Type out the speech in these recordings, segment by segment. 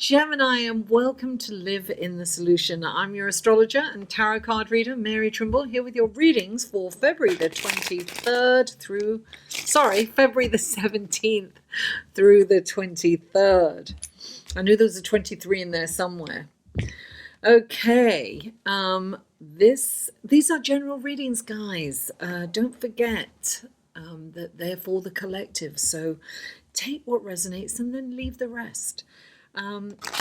Gemini, and welcome to Live in the Solution. I'm your astrologer and tarot card reader, Mary Trimble, here with your readings for February the 17th through the 23rd. I knew there was a 23 in there somewhere. Okay, these are general readings, guys. Don't forget that they're for the collective, so take what resonates and then leave the rest.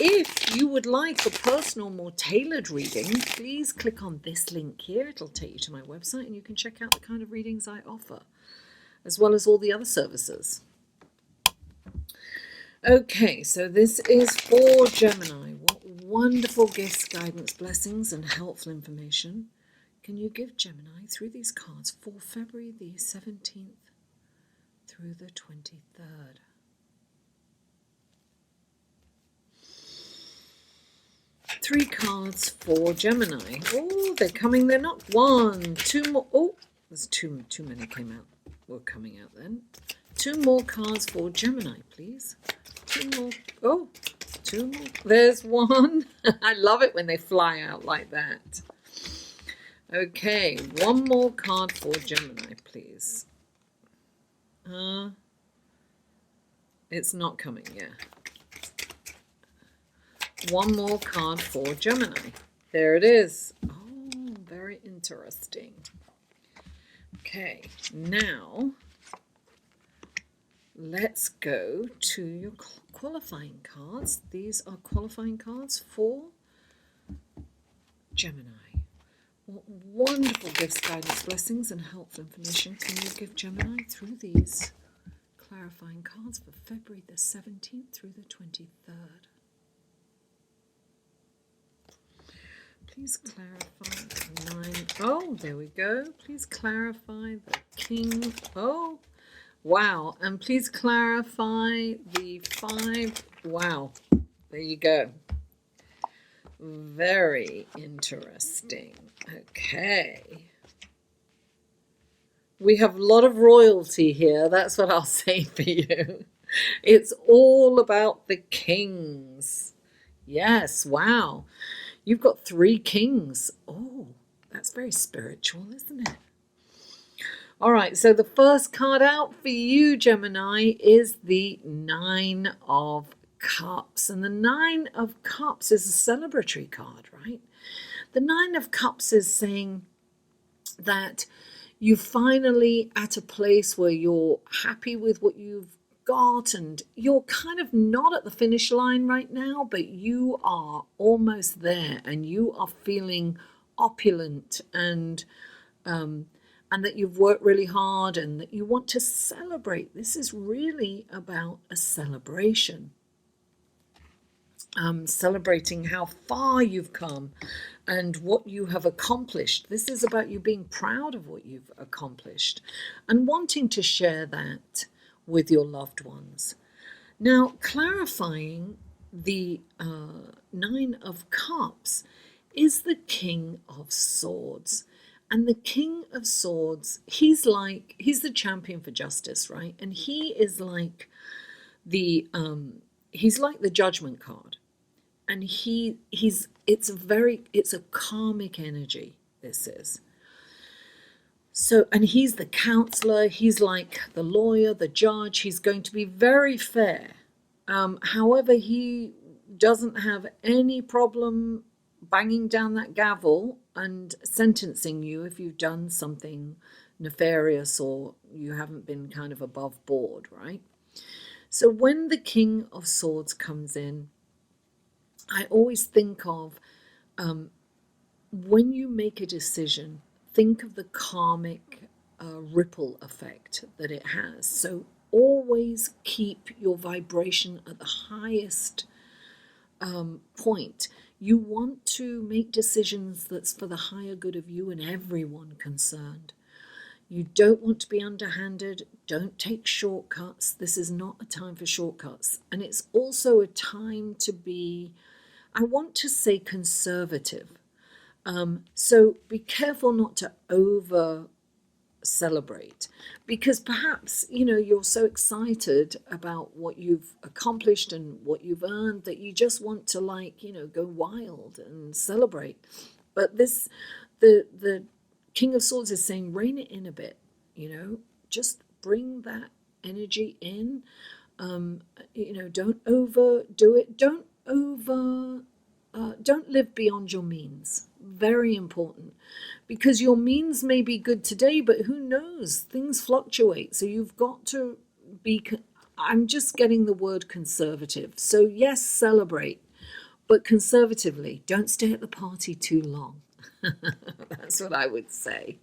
If you would like a personal, more tailored reading, please click on this link here. It'll take you to my website and you can check out the kind of readings I offer, as well as all the other services. Okay, so this is for Gemini. What wonderful gifts, guidance, blessings, and helpful information can you give Gemini through these cards for February the 17th through the 23rd? Three cards for Gemini. Oh, they're coming. They're not one. Two more. Oh, there's too many came out. Were coming out then. Two more cards for Gemini, please. Two more. Oh, two more. There's one. I love it when they fly out like that. Okay, one more card for Gemini, please. It's not coming, yeah. One more card for Gemini. There it is. Oh, very interesting. Okay, now let's go to your qualifying cards. These are qualifying cards for Gemini. What wonderful gifts, guidance, blessings, and helpful information can you give Gemini through these clarifying cards for February the 17th through the 23rd? Please clarify the 9. Oh, there we go. Please clarify the King. Oh, wow. And please clarify the 5. Wow. There you go. Very interesting. Okay. We have a lot of royalty here. That's what I'll say for you. It's all about the kings. Yes, wow. You've got 3 kings. Oh, that's very spiritual, isn't it? All right, so the first card out for you, Gemini, is the 9 of Cups. And the 9 of Cups is a celebratory card, right? The 9 of Cups is saying that you're finally at a place where you're happy with what you've got, and you're kind of not at the finish line right now, but you are almost there, and you are feeling opulent, and that you've worked really hard, and that you want to celebrate. This is really about a celebration. Celebrating how far you've come and what you have accomplished. This is about you being proud of what you've accomplished and wanting to share that with your loved ones. Now, clarifying the 9 of Cups is the King of Swords. And the King of Swords, he's the champion for justice, right? And he is like the Judgment card. And it's a karmic energy, this is. So, and he's the counselor, he's like the lawyer, the judge, he's going to be very fair. However, he doesn't have any problem banging down that gavel and sentencing you if you've done something nefarious or you haven't been kind of above board, right? So when the King of Swords comes in, I always think of when you make a decision, think of the karmic ripple effect that it has. So always keep your vibration at the highest point. You want to make decisions that's for the higher good of you and everyone concerned. You don't want to be underhanded. Don't take shortcuts. This is not a time for shortcuts. And it's also a time to be, I want to say, conservative. So be careful not to overstep celebrate, because perhaps, you're so excited about what you've accomplished and what you've earned that you just want to, like, go wild and celebrate. But the King of Swords is saying, rein it in a bit, just bring that energy in. Don't overdo it. Don't live beyond your means. Very important, because your means may be good today, but who knows? Things fluctuate. So you've got to be, I'm just getting the word conservative. So yes, celebrate, but conservatively. Don't stay at the party too long. That's what I would say.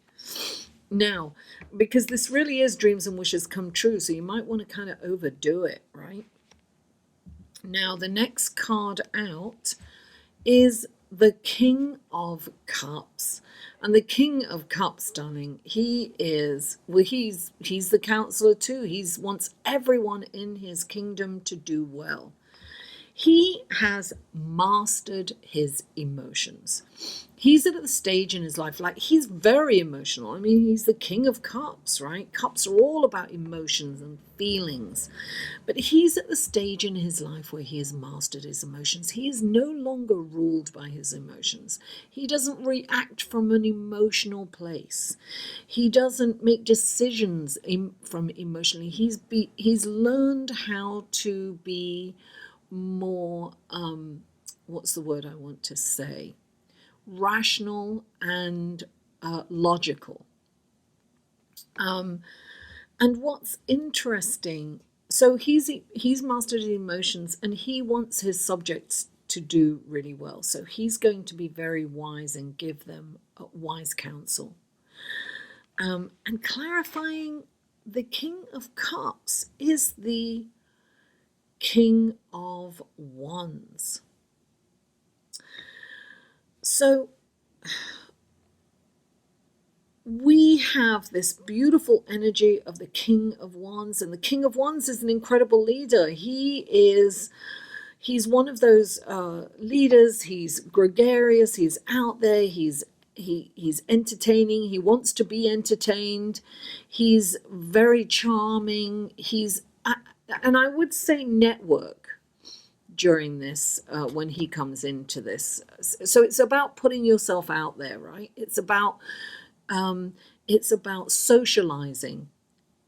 Now, because this really is dreams and wishes come true, so you might want to kind of overdo it, right? Now, the next card out is the King of Cups. And the King of Cups, darling, he's the counselor too. He wants everyone in his kingdom to do well. He has mastered his emotions. He's at the stage in his life, like, he's very emotional. I mean, he's the King of Cups, right? Cups are all about emotions and feelings. But he's at the stage in his life where he has mastered his emotions. He is no longer ruled by his emotions. He doesn't react from an emotional place. He doesn't make decisions from emotionally. He's learned how to be more, what's the word I want to say? Rational and logical. And what's interesting, so he's mastered his emotions, and he wants his subjects to do really well. So he's going to be very wise and give them wise counsel. And clarifying, the King of Cups is the King of Wands. So we have this beautiful energy of the King of Wands, and the King of Wands is an incredible leader. He's one of those leaders. He's gregarious. He's out there. He's entertaining. He wants to be entertained. He's very charming. And I would say network during this, when he comes into this. So it's about putting yourself out there, right? It's about socializing.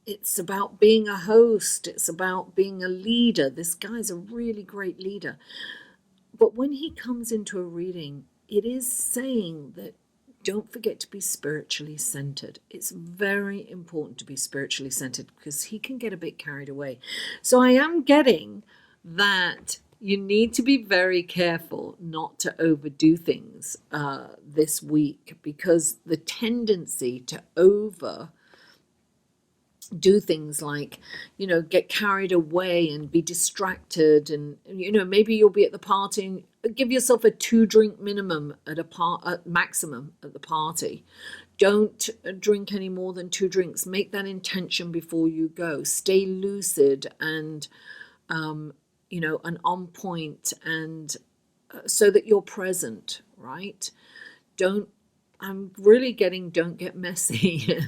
It's about being a host. It's about being a leader. This guy's a really great leader. But when he comes into a reading, it is saying that don't forget to be spiritually centered. It's very important to be spiritually centered, because he can get a bit carried away. So I am getting that you need to be very careful not to overdo things this week, because the tendency to overdo things, like, get carried away and be distracted, and maybe you'll be at the party and give yourself a 2-drink minimum at maximum at the party. Don't drink any more than 2 drinks. Make that intention before you go. Stay lucid and and on point, and so that you're present, right? I'm really getting don't get messy.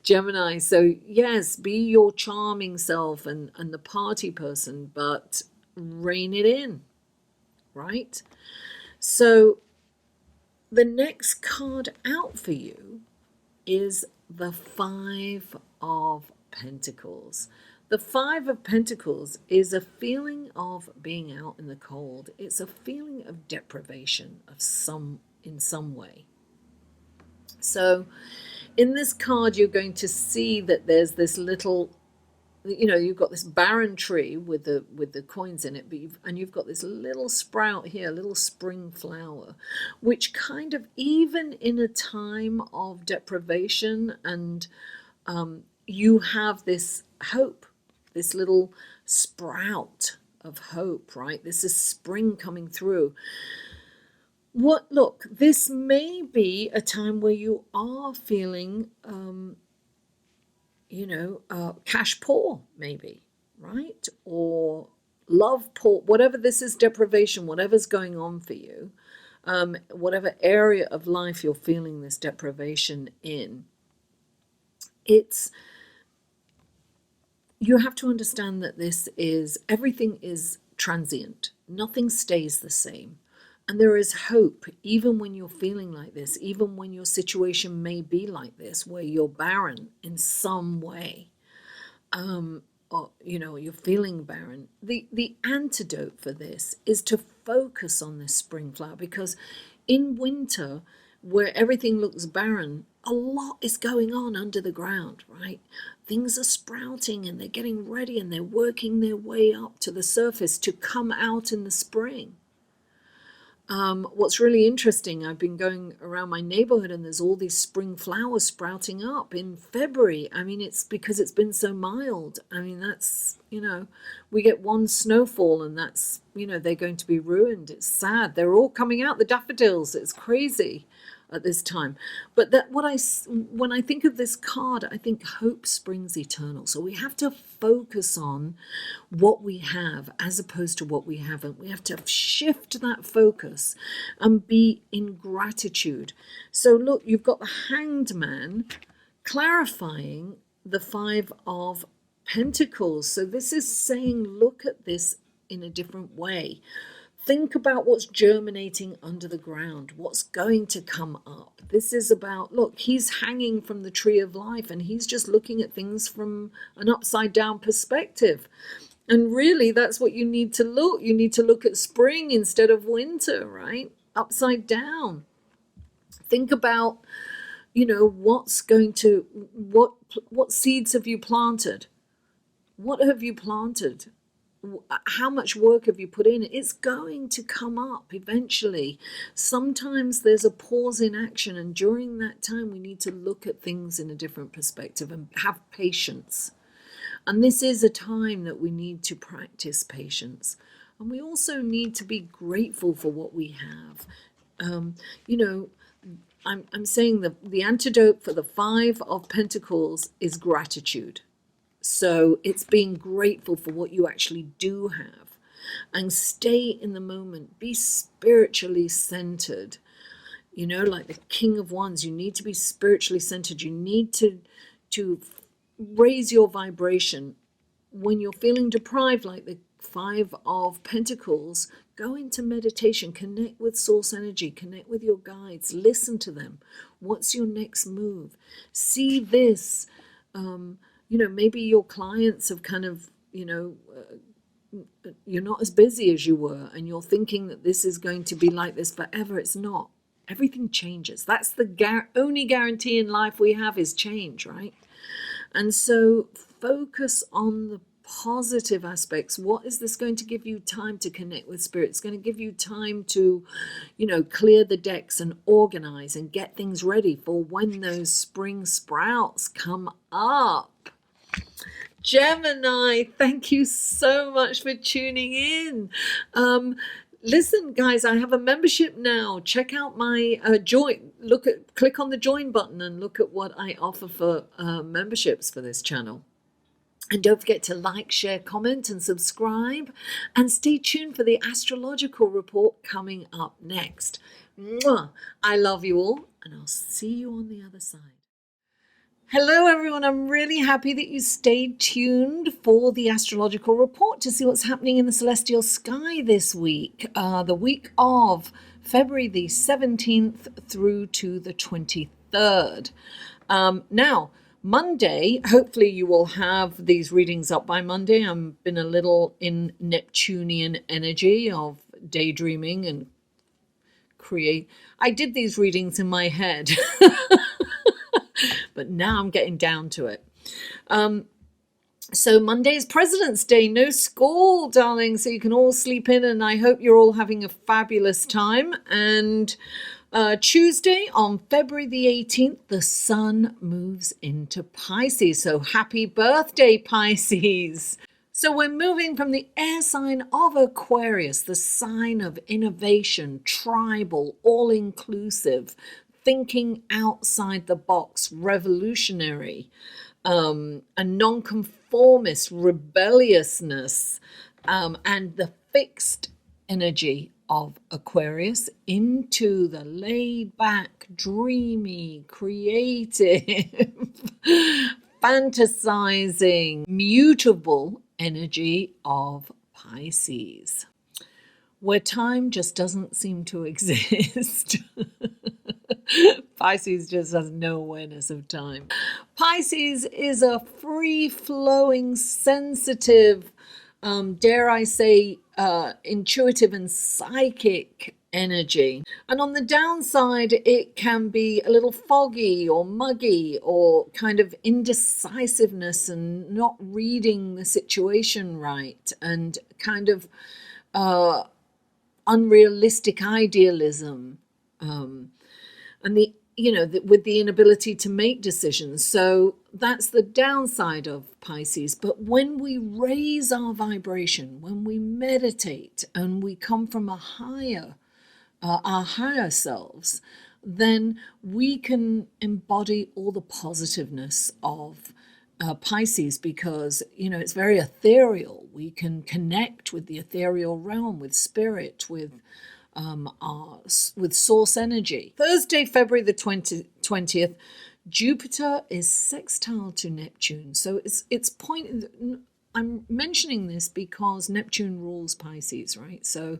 Gemini. So yes, be your charming self and the party person, but rein it in, right? So the next card out for you is the 5 of Pentacles. The 5 of Pentacles is a feeling of being out in the cold. It's a feeling of deprivation in some way. So in this card, you're going to see that there's this little, you've got this barren tree with the coins in it, and you've got this little sprout here, a little spring flower, which kind of, even in a time of deprivation, and you have this hope, this little sprout of hope, right? This is spring coming through. Look, this may be a time where you are feeling, cash poor, maybe, right? Or love poor, whatever this is, deprivation, whatever's going on for you, whatever area of life you're feeling this deprivation in. it's, you have to understand that everything is transient. Nothing stays the same. And there is hope, even when you're feeling like this, even when your situation may be like this, where you're barren in some way, or you're feeling barren. The antidote for this is to focus on this spring flower, because in winter, where everything looks barren, a lot is going on under the ground, right? Things are sprouting and they're getting ready and they're working their way up to the surface to come out in the spring. What's really interesting, I've been going around my neighborhood and there's all these spring flowers sprouting up in February. I mean, it's because it's been so mild. I mean, that's, we get one snowfall and that's, they're going to be ruined. It's sad. They're all coming out, the daffodils. It's crazy at this time. But when I think of this card, I think hope springs eternal. So we have to focus on what we have as opposed to what we haven't. We have to shift that focus and be in gratitude. So look, you've got the Hanged Man clarifying the Five of Pentacles. So this is saying, look at this in a different way. Think about what's germinating under the ground, what's going to come up. This is about, look, he's hanging from the tree of life and he's just looking at things from an upside down perspective. And really, that's what you need to look. You need to look at spring instead of winter, right? Upside down. Think about, what's going to, what seeds have you planted? What have you planted? How much work have you put in? It's going to come up eventually. Sometimes there's a pause in action, and during that time we need to look at things in a different perspective and have patience. And this is a time that we need to practice patience. And we also need to be grateful for what we have. I'm saying the antidote for the Five of Pentacles is gratitude. So it's being grateful for what you actually do have and stay in the moment. Be spiritually centered. Like the King of Wands, you need to be spiritually centered. You need to raise your vibration. When you're feeling deprived, like the Five of Pentacles, go into meditation, connect with source energy, connect with your guides, listen to them. What's your next move? See this. Maybe your clients have kind of, you're not as busy as you were and you're thinking that this is going to be like this forever. It's not. Everything changes. That's the only guarantee in life we have is change, right? And so focus on the positive aspects. What is this going to give you time to connect with spirit? It's going to give you time to, clear the decks and organize and get things ready for when those spring sprouts come up. Gemini, thank you so much for tuning in. Listen, guys, I have a membership now. Check out my join. Click on the join button and look at what I offer for memberships for this channel. And don't forget to like, share, comment, and subscribe. And stay tuned for the astrological report coming up next. Mwah! I love you all, and I'll see you on the other side. Hello, everyone. I'm really happy that you stayed tuned for the astrological report to see what's happening in the celestial sky this week, the week of February the 17th through to the 23rd. Now, Monday, hopefully you will have these readings up by Monday. I've been a little in Neptunian energy of daydreaming and I did these readings in my head. But now I'm getting down to it. So Monday is President's Day. No school, darling, so you can all sleep in, and I hope you're all having a fabulous time. And Tuesday, on February the 18th, the sun moves into Pisces. So happy birthday, Pisces. So we're moving from the air sign of Aquarius, the sign of innovation, tribal, all-inclusive, thinking outside the box, revolutionary, a nonconformist, rebelliousness, and the fixed energy of Aquarius into the laid back, dreamy, creative, fantasizing, mutable energy of Pisces, where time just doesn't seem to exist. Pisces just has no awareness of time. Pisces is a free-flowing, sensitive, dare I say, intuitive and psychic energy. And on the downside, it can be a little foggy or muggy or kind of indecisiveness and not reading the situation right, and kind of unrealistic idealism, and with the inability to make decisions. So that's the downside of Pisces. But when we raise our vibration, when we meditate and we come from our higher selves, then we can embody all the positiveness of Pisces, because it's very ethereal. We can connect with the ethereal realm, with spirit, with source energy. Thursday, February the 20th, Jupiter is sextile to Neptune. So it's point. I'm mentioning this because Neptune rules Pisces, right? So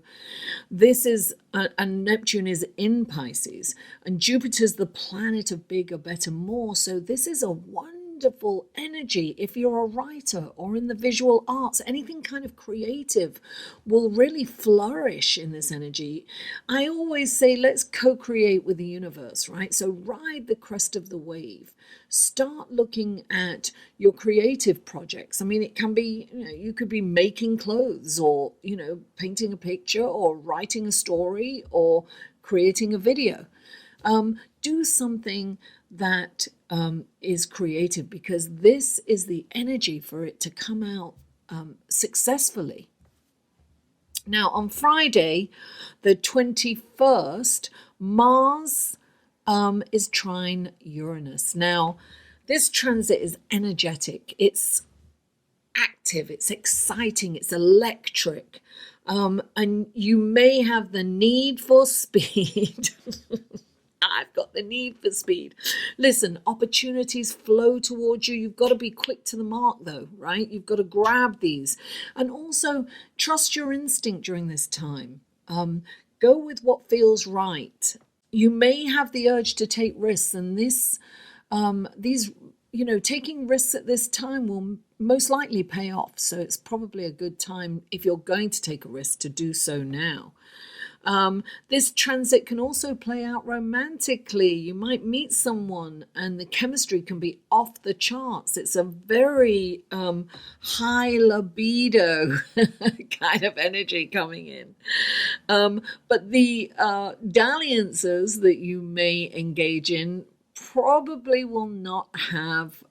this is, and Neptune is in Pisces, and Jupiter's the planet of bigger, better, more. So this is a wonderful energy. If you're a writer or in the visual arts, anything kind of creative will really flourish in this energy. I always say, let's co-create with the universe, right? So ride the crest of the wave. Start looking at your creative projects. I mean, it can be, you could be making clothes, or, painting a picture, or writing a story, or creating a video. Do something that is creative, because this is the energy for it to come out successfully. Now, on Friday, the 21st, Mars is trine Uranus. Now, this transit is energetic. It's active. It's exciting. It's electric. And you may have the need for speed. I've got the need for speed. Listen, opportunities flow towards you. You've got to be quick to the mark, though, right? You've got to grab these. And also, trust your instinct during this time. Go with what feels right. You may have the urge to take risks, and taking risks at this time will most likely pay off. So it's probably a good time, if you're going to take a risk, to do so now. This transit can also play out romantically. You might meet someone and the chemistry can be off the charts. It's a very high libido kind of energy coming in. But the dalliances that you may engage in probably will not have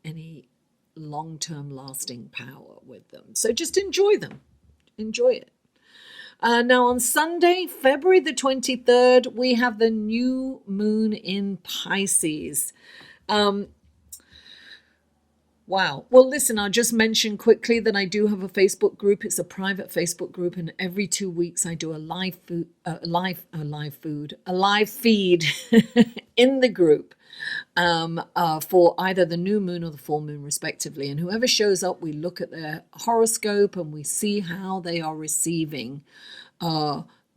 any long-term lasting power with them. So just enjoy them. Enjoy it. Now on Sunday, February the 23rd, we have the new moon in Pisces. Wow. Well, listen, I'll just mention quickly that I do have a Facebook group. It's a private Facebook group, and every 2 weeks I do a live feed in the group for either the new moon or the full moon, respectively. And whoever shows up, we look at their horoscope and we see how they are receiving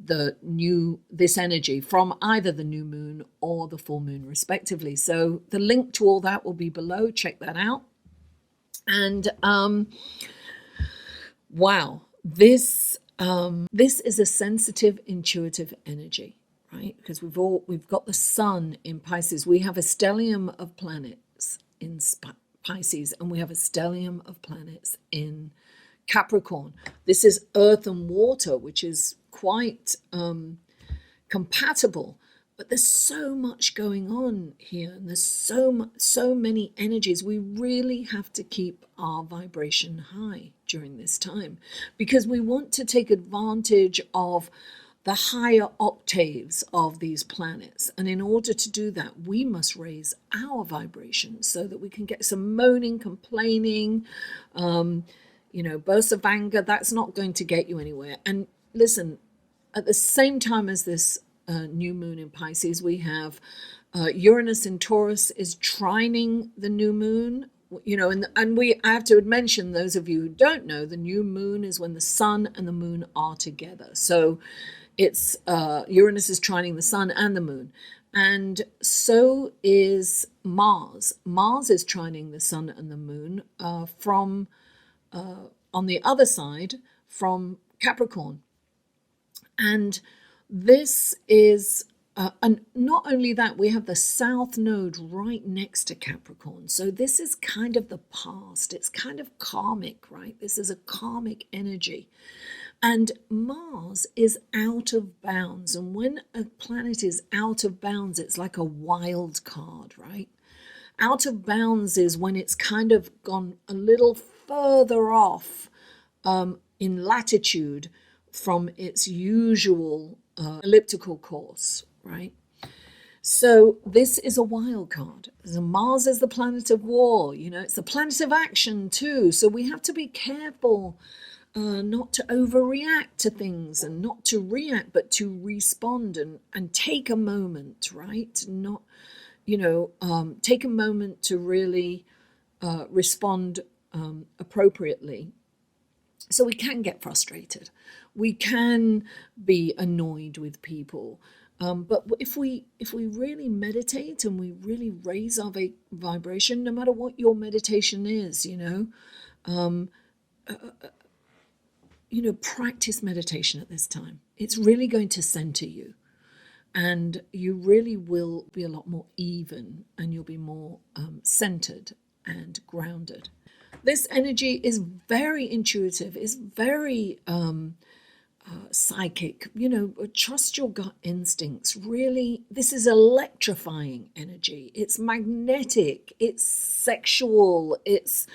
this energy from either the new moon or the full moon, respectively. So the link to all that will be below. Check that out. And wow, this is a sensitive, intuitive energy, right? Because we've got the sun in Pisces. We have a stellium of planets in Pisces, and we have a stellium of planets in Capricorn. This is earth and water, which is quite compatible. But there's so much going on here, and there's so many energies. We really have to keep our vibration high during this time, because we want to take advantage of the higher octaves of these planets. And in order to do that, we must raise our vibration so that we can get some moaning, complaining, bursts of anger. That's not going to get you anywhere. And listen, at the same time as this new moon in Pisces, we have Uranus in Taurus is trining the new moon. You know, and I have to mention, those of you who don't know, the new moon is when the sun and the moon are together. So it's Uranus is trining the sun and the moon, and so is Mars. Mars is trining the sun and the moon from on the other side from Capricorn, and this is. And not only that, we have the South Node right next to Capricorn. So this is kind of the past. It's kind of karmic, right? This is a karmic energy. And Mars is out of bounds. And when a planet is out of bounds, it's like a wild card, right? Out of bounds is when it's kind of gone a little further off in latitude from its usual elliptical course, right? So this is a wild card. So Mars is the planet of war, you know, it's the planet of action too. So we have to be careful not to overreact to things, and not to react, but to respond and take a moment, right? Not, you know, take a moment to really respond appropriately. So we can get frustrated. We can be annoyed with people. But if we really meditate and we really raise our vibration, no matter what your meditation is, you know, practice meditation at this time. It's really going to center you, and you really will be a lot more even, and you'll be more centered and grounded. This energy is very intuitive, is very psychic. You know, trust your gut instincts. Really, this is electrifying energy. It's magnetic, it's sexual, it's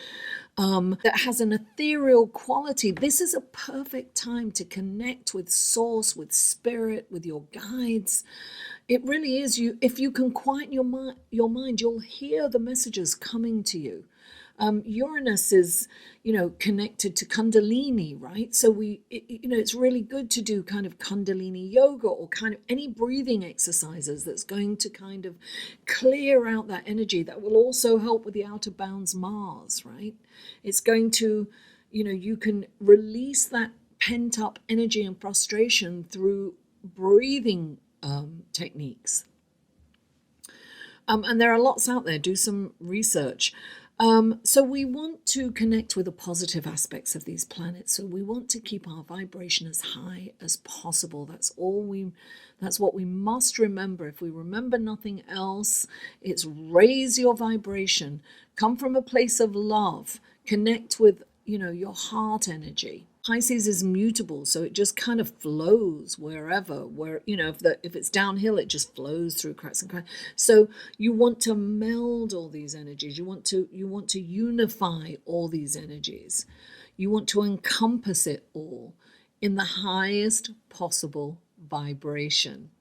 that has an ethereal quality. This is a perfect time to connect with source, with spirit, with your guides. It really is. If you can quiet your mind, you'll hear the messages coming to you. Uranus is, you know, connected to Kundalini, right? So you know, it's really good to do kind of Kundalini yoga, or kind of any breathing exercises that's going to kind of clear out that energy. That will also help with the outer bounds Mars, right? It's going to, you know, you can release that pent up energy and frustration through breathing techniques. And there are lots out there. Do some research. So we want to connect with the positive aspects of these planets. So we want to keep our vibration as high as possible. That's what we must remember. If we remember nothing else, it's raise your vibration. Come from a place of love. Connect with, you know, your heart energy. Pisces is mutable, so it just kind of flows wherever, you know, if it's downhill, it just flows through cracks and cracks. So you want to meld all these energies. You want to unify all these energies. You want to encompass it all in the highest possible vibration.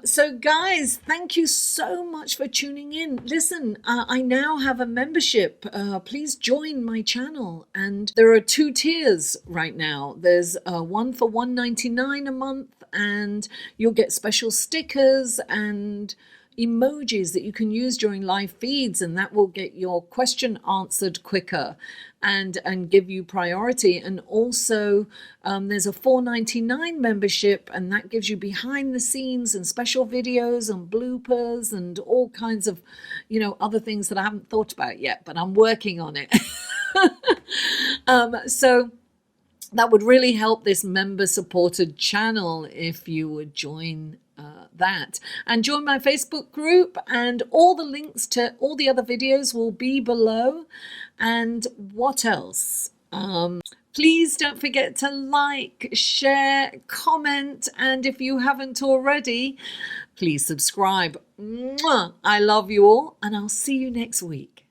So guys, thank you so much for tuning in. Listen, I now have a membership. Please join my channel, and there are 2 tiers right now. There's one for $1.99 a month, and you'll get special stickers and emojis that you can use during live feeds, and that will get your question answered quicker and give you priority. And also there's a $4.99 membership, and that gives you behind the scenes and special videos and bloopers and all kinds of, you know, other things that I haven't thought about yet, but I'm working on it. So that would really help this member supported channel if you would join that, and join my Facebook group, and all the links to all the other videos will be below. And what else? Please don't forget to like, share, comment, and if you haven't already, please subscribe. Mwah! I love you all, and I'll see you next week.